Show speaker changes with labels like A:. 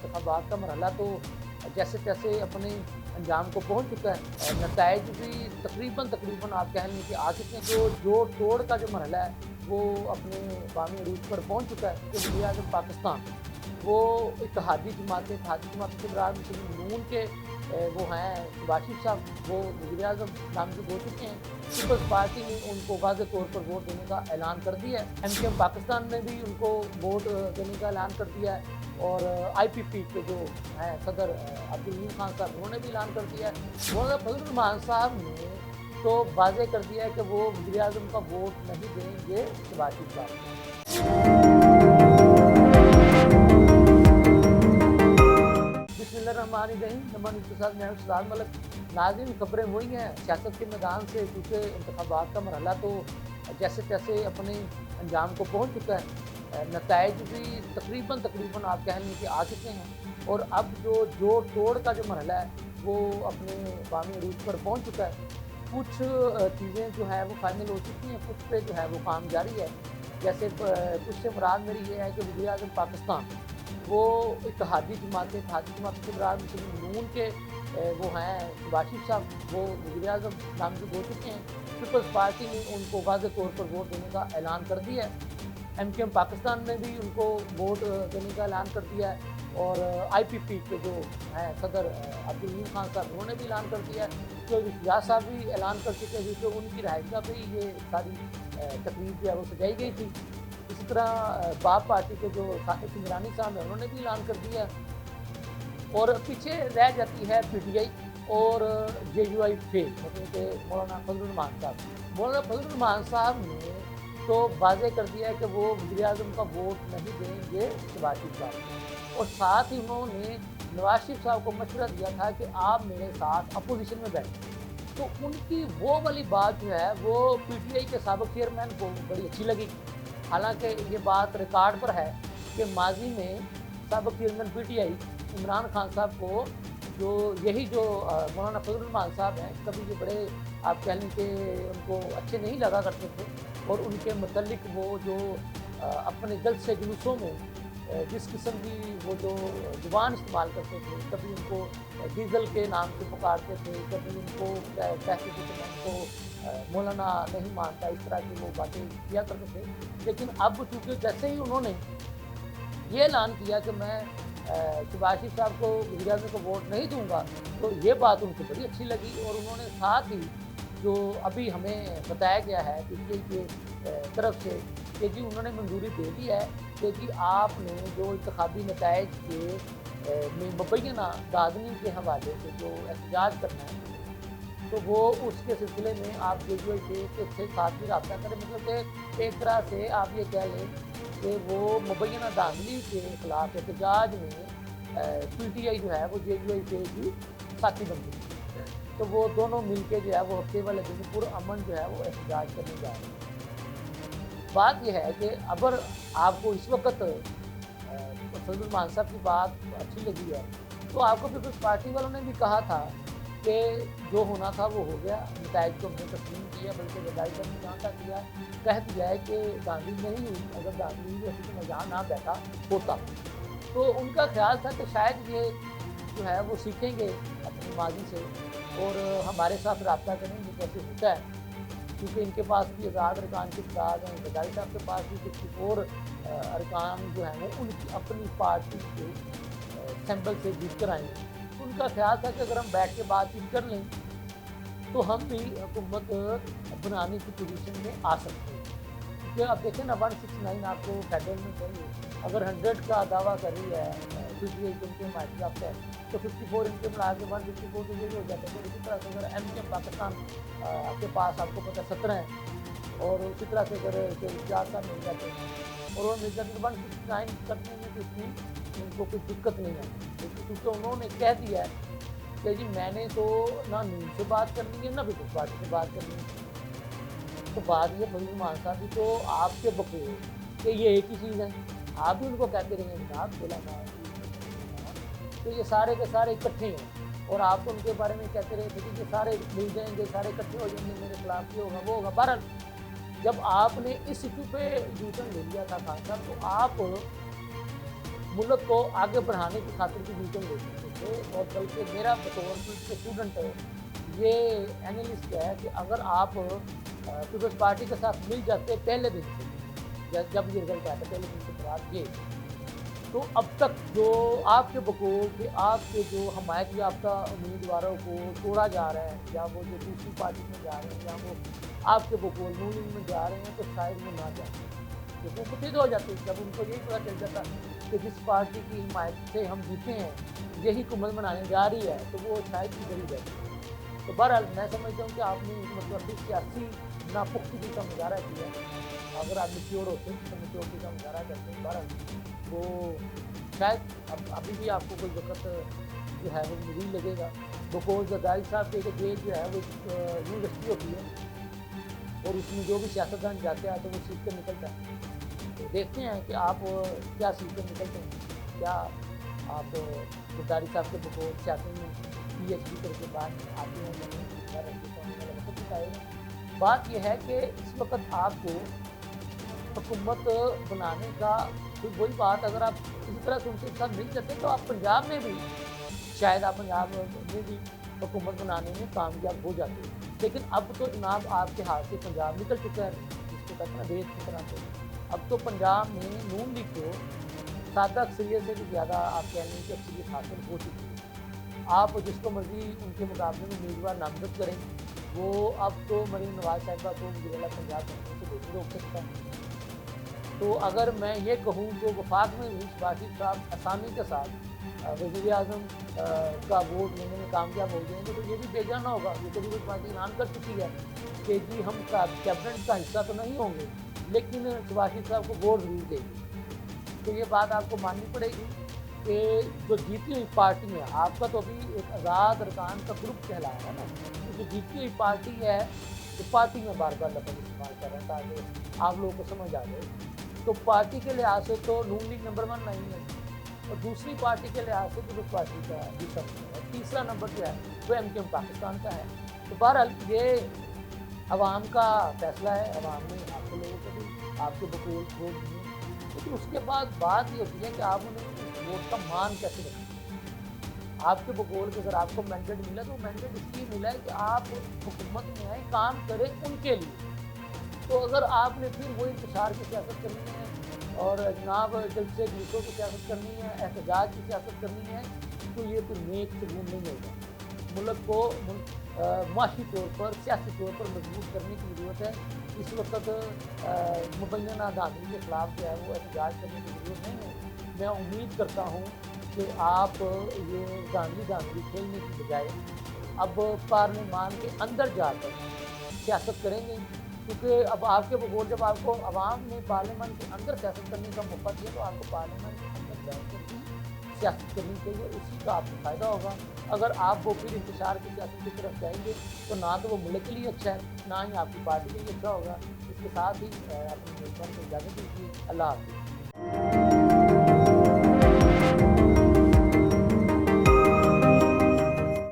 A: इंतखाबात का मरहला तो जैसे तैसे अपने अंजाम को पहुंच चुका है। नताइज भी तकरीबन आप कह लें कि आ चुके हैं। जो जोड़ तोड़ का जो मरहला है वो अपने बामी अरूज पर पहुंच चुका है कि वज़ीर आज़म पाकिस्तान वो इत्तेहादी जमात के बराबर मुस्लिम नून के वो हैं वाशिफ साहब, वो वज़ीर आज़म नामज़द हो चुके हैं। पीपल्स पार्टी ने उनको वाज़ेह तौर पर वोट देने का ऐलान कर दिया है। एमकेएम पाकिस्तान ने भी उनको वोट देने का ऐलान कर दिया है। और आईपीपी के जो हैं सदर अब्दुल रहीम खान साहब, उन्होंने भी ऐलान कर दिया है। मौलाना फजल रहमान साहब ने तो वाज़ेह कर दिया है कि वो वज़ीर आज़म का वोट नहीं देंगे वाशिफ साहब को। बिस्मिल्लाहिर्रहमानिर्रहीम। नमन इत्तेसाल मैं सलाम मलक। नाज़रीन, खबरें वही हैं सियासत के मैदान से, क्योंकि इंतखाबात का मरहला तो जैसे तैसे अपने अंजाम को पहुंच चुका है। नताइज भी तकरीबन आप कह लें कि आ चुके हैं। और अब जो जोड़ तोड़ का जो मरहला है वो अपने बामी अरूज पर पहुंच चुका है। कुछ चीज़ें जो है वो फाइनल हो चुकी हैं, कुछ पे जो है वो काम जारी है। जैसे कुछ से मुराद मेरी ये है कि वज़ीर आज़म पाकिस्तान वो इत्तेहादी जमात के बराबर मुस्लिम नून के वो हैं वाशिफ साहब, वो वज़ीर आज़म नामज़द हो चुके हैं। पीपल्स पार्टी ने उनको वाज़ेह तौर पर वोट देने का ऐलान कर दिया है। एमकेएम पाकिस्तान ने भी उनको वोट देने का ऐलान कर दिया है। और आईपीपी के जो हैं सदर अब्दुल रहीम खान साहब, उन्होंने भी ऐलान कर दिया है। तो रियाज साहब भी ऐलान कर चुके हैं, क्योंकि उनकी रहायश का भी ये सारी तकरीब जो है वो सजाई गई थी। इसी तरह बाप पार्टी के जो साकिब इंद्रानी साहब हैं, उन्होंने भी ऐलान कर दिया। और पीछे रह जाती है पीटीआई और जेयूआई फेल, मतलब कि मौलाना फजल रहमान साहब। मौलाना फजल रहमान साहब ने तो वाज़ेह कर दिया है कि वो वज़ीर आज़म का वोट नहीं देंगे नवाज शरीफ साहब को। और साथ ही उन्होंने नवाज शरीफ साहब को मशवरा दिया था कि आप मेरे साथ अपोजिशन में बैठें। तो उनकी वो वाली बात जो है वो पीटीआई के साबिक़ चेयरमैन को बड़ी अच्छी लगी। हालांकि ये बात रिकॉर्ड पर है कि माजी में साबिक़ चेयरमैन पीटीआई इमरान खान साहब को जो मौलाना फजल रहमान साहब हैं, कभी ये बड़े आप कह लें कि उनको अच्छे नहीं लगा करते थे। और उनके मतलब वो जो अपने जलसे जुलूसों में जिस किस्म की वो जो ज़ुबान इस्तेमाल करते थे, कभी उनको डीज़ल के नाम से पुकारते थे, कभी उनको कहते थे कि मैं उनको मौलाना नहीं मानता, इस तरह की वो बातें किया करते थे। लेकिन अब चूँकि जैसे ही उन्होंने ये ऐलान किया कि मैं शहबाज शरीफ साहब को वज़ीर आज़म को वोट नहीं दूंगा, तो ये बात उनको बड़ी अच्छी लगी। और उन्होंने साथ ही जो अभी हमें बताया गया है पीटीआई के तरफ से कि जी उन्होंने मंजूरी दे दी है कि जी आपने जो इंतखाबी नताइज के में मुबैना दादनी के हवाले से जो एहतजाज करना है, तो वो उसके सिलसिले में आप जेयूआई के साथ भी रब्ता करें। मतलब कि एक तरह से आप ये कह लें कि वो मुबैना दादनी के खिलाफ एहतजाज में पीटीआई जो है वो जेयूआई की साथी बन गई। तो वो दोनों मिलके जो है वो हफ्ते वाले दिन पुरअमन जो है वो एहतजाज करने जा रहे हैं। बात यह है कि अगर आपको इस वक्त फजल रहमान साहब की बात अच्छी लगी है, तो आपको पीपल्स पार्टी वालों ने भी कहा था कि जो होना था वो हो गया, नताइज को हमने तस्लीम किया, बल्कि वज़ाई साहब ने जहाँ तक किया कह दिया है कि गांधी नहीं हुई, अगर गांधी हुई होती तो मैं यहाँ ना बैठा होता। तो उनका ख्याल था कि शायद ये जो है वो सीखेंगे अपनी माजी से और हमारे साथ रब्ता करेंगे जैसे होता है, क्योंकि इनके पास भी आज़ाद अरकान की तादाद है। गद्दारी साहब के पास भी 64 अरकान जो हैं वो उनकी अपनी पार्टी के सैम्पल से जीत कर आए हैं। तो उनका ख्याल था कि अगर हम बैठ के बातचीत कर लें तो हम भी हुकूमत बनाने की पोजीशन में आ सकते हैं। क्योंकि अब देखें ना 169 आपको फेडरल में चाहिए, अगर 100 का दावा कर रही है पीटीआई उनके हिमायत याफ्ता है, तो 54 इनके मिला के 154 तो यही हो जाता है। तो इसी तरह से अगर एमकेएम पाकिस्तान के पास आपको पता 17 है, और उसी तरह से अगर इख्तियार साहब मिल जाते हैं और वो मिल जाते तो 169 करने में तो इतनी उनको कोई दिक्कत नहीं है। क्योंकि उन्होंने कह दिया है कि जी मैंने तो ना नींद से बात करनी है ना भी कुछ पार्टी से बात करनी है। तो बात ये फजल रहमान साहब की तो आपके बकूल कि ये एक ही चीज़ है, आप भी उनको कहते रहेंगे जनाब बोला ना, तो ये सारे के सारे इकट्ठे हैं और आप तो उनके बारे में कहते रहे थे कि ये सारे मिल जाएंगे, सारे इकट्ठे हो जाएंगे, मेरे खिलाफ ये होगा वो होगा। बहरहाल जब आपने इस इशू पे डिसीजन ले लिया था खान साहब, तो आप मुल्क को आगे बढ़ाने की खातिर भी डिसीजन ले सकते थे। और बल्कि मेरा बतौर पॉलिटिकल स्टूडेंट ये एनालिस्ट है कि अगर आप पीपल्स पार्टी के साथ मिल जाते पहले दिन से, जब ये रिजल्ट आया था पहले दिन के बाद ये, तो अब तक जो आपके बकौल के आपके जो हमायत याफ्ता उम्मीदवारों को तोड़ा जा रहा है, या वो जो दूसरी पार्टी में जा रहे हैं, या वो आपके बकौल नून लीग में जा रहे हैं, तो शायद वो ना जाते, तो वो मुतहिद हो जाते जब उनको यही पता चल जाता कि जिस पार्टी की हिमायत से हम जीते हैं यही हुकूमत बनाने जा रही है, तो वो शायद ही गरीब जाती। तो बहरहाल मैं समझता हूँ कि आपने मतलब अभी सियासी नापुख्तगी का मुजाहरा किया। अगर आप मेच्योर होते हैं तो मेच्योरिटी का मुजाहरा करते हैं, बहरहाल वो शायद अब अभी भी आपको कोई वक्त जो है वो मुझे लगेगा। बकौल जरदारी साहब के जेल जो है वो यूनिवर्सिटी होती है और उसमें जो भी सियासतदान जाते हैं तो वो सीख कर निकलता है। तो देखते हैं कि आप क्या सीख कर निकलते हैं, क्या आप जरदारी साहब के बकौल सियासत में PhD करके बाहर आते हैं। बात यह है कि इस वक्त आपको हुकूमत बनाने का तो वही बात, अगर आप इसी तरह से उनके साथ मिल जाते तो आप पंजाब में भी शायद आप पंजाब में भी हुकूमत बनाने में कामयाब हो जाते। लेकिन अब तो जनाब आपके हाथ से पंजाब निकल चुका है, जिसको कहते हैं रेत की तरह से। अब तो पंजाब में नून लीग को सादा अक्सरियत से भी ज़्यादा आप कह लें कि अक्सरियत हासिल हो चुकी है। आप जिसको मर्जी उनके मुकाबले में उम्मीदवार नामजद करें, वो अब तो मरीम नवाज साहिबा को वज़ीर-ए-आला पंजाब बनने से नहीं रोक सकता। तो अगर मैं ये कहूँ तो वफाक में भी शहबाज साहब आसानी के साथ वज़ीर-ए-आज़म का वोट लेने में कामयाब हो जाएंगे, तो ये भी बेजाना होगा। ये तो पीपल्स पार्टी ऐलान कर चुकी है कि जी हम कैबिनेट का हिस्सा तो नहीं होंगे, लेकिन शहबाज साहब को वोट ज़रूर देंगे। तो ये बात आपको माननी पड़ेगी कि जो जीती हुई पार्टी है, आपका तो अभी एक आज़ाद अरकान का ग्रुप कहला है ना, तो जो जीती हुई पार्टी है तो पार्टी में बार बार लफ्ज़ इस्तेमाल कर रहे हैं ताकि आप लोगों को समझ आ जाए। तो पार्टी के लिहाज से तो नून लीग नंबर 1 नहीं है, और दूसरी पार्टी के लिहाज से पीपल्स पार्टी का दूसरा नंबर है, तीसरा नंबर जो है वो MKM पाकिस्तान का है। तो बहरहाल ये अवाम का फैसला है, अवाम ने आपके लोगों को भी आपके बकौल वोट दिए। लेकिन उसके बाद बात ये होती है कि आप उन्हें वोट का मान कैसे रखें। आपके बकौल के अगर आपको मैंडेट मिला तो मैंडेट इसलिए मिला है कि आप हुकूमत में आए, काम करें उनके लिए। तो अगर आपने फिर वही इंतशार की सियासत करनी है और जनाब जल्द से दूसरों की सियासत करनी है, एहतजाज की सियासत करनी है, तो ये कोई नेक सुकून नहीं होगा। मुल्क को माशी तौर पर, सियासी तौर पर मजबूत करने की ज़रूरत है। इस वक्त मुबैना धांधली के ख़िलाफ़ जो है वो एहतजाज करने की ज़रूरत नहीं है। मैं उम्मीद करता हूँ कि आप ये धांधली खेलने की बजाय अब पार्लियामान के अंदर जाकर सियासत करेंगे, क्योंकि अब आपके बकौल जब आपको अवाम ने पार्लियामेंट के अंदर सियासत करने का मौका दिया तो आपको पार्लियामेंट के अंदर बैठकर भी सियासत करनी चाहिए, उसी का आपको फ़ायदा होगा। अगर आप वो फिर इंतशार की सियासत की तरफ जाएंगे तो ना तो वो मुल्क के लिए अच्छा है, ना ही आपकी पार्टी के लिए अच्छा होगा। इसके साथ ही अपनी मेज़बान को इजाज़त दीजिए। अल्लाह हाफ़िज़।